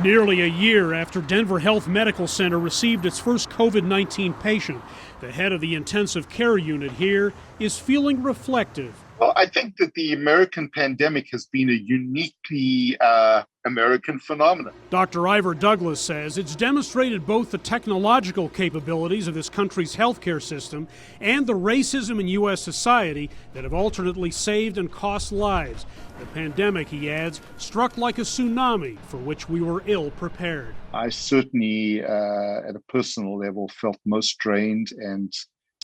Nearly a year after Denver Health Medical Center received its first COVID-19 patient, the head of the intensive care unit here is feeling reflective. Well, I think that the American pandemic has been a uniquely American phenomenon. Dr. Ivor Douglas says it's demonstrated both the technological capabilities of this country's healthcare system and the racism in U.S. society that have alternately saved and cost lives. The pandemic, he adds, struck like a tsunami for which we were ill prepared. I certainly, at a personal level, felt most drained and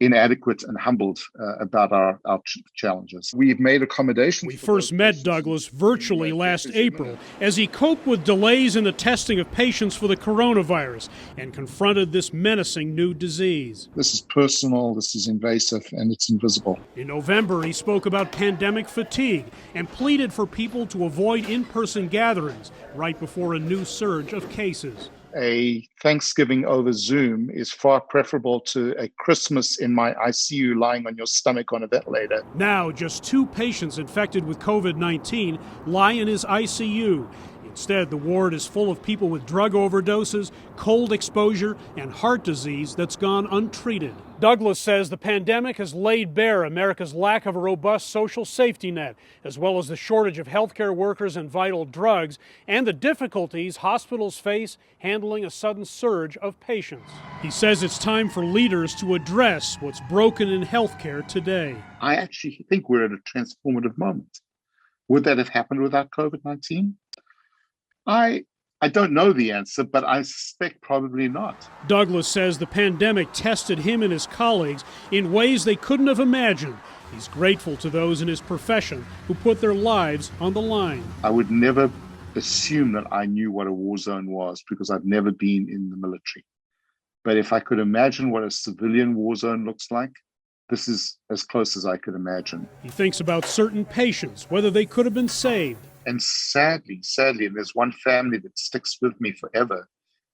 inadequate and humbled about our challenges. We've made accommodations. We first met Douglas virtually last April as he coped with delays in the testing of patients for the coronavirus and confronted this menacing new disease. This is personal, this is invasive, and it's invisible. In November, he spoke about pandemic fatigue and pleaded for people to avoid in-person gatherings right before a new surge of cases. A Thanksgiving over Zoom is far preferable to a Christmas in my ICU lying on your stomach on a ventilator. Now, just 2 patients infected with COVID-19 lie in his ICU. Instead, the ward is full of people with drug overdoses, cold exposure, and heart disease that's gone untreated. Douglas says the pandemic has laid bare America's lack of a robust social safety net, as well as the shortage of healthcare workers and vital drugs, and the difficulties hospitals face handling a sudden surge of patients. He says it's time for leaders to address what's broken in healthcare today. I actually think we're at a transformative moment. Would that have happened without COVID-19? I don't know the answer, but I suspect probably not. Douglas says the pandemic tested him and his colleagues in ways they couldn't have imagined. He's grateful to those in his profession who put their lives on the line. I would never assume that I knew what a war zone was because I've never been in the military. But if I could imagine what a civilian war zone looks like, this is as close as I could imagine. He thinks about certain patients, whether they could have been saved. And sadly, and there's one family that sticks with me forever,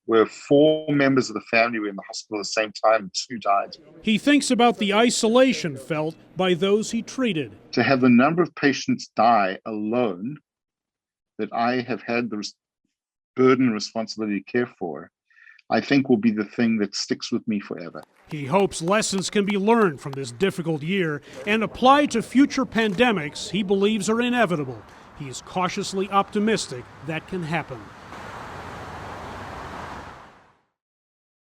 where 4 members of the family were in the hospital at the same time and 2 died. He thinks about the isolation felt by those he treated. To have the number of patients die alone that I have had the burden and responsibility to care for, I think will be the thing that sticks with me forever. He hopes lessons can be learned from this difficult year and applied to future pandemics he believes are inevitable. He is cautiously optimistic that can happen.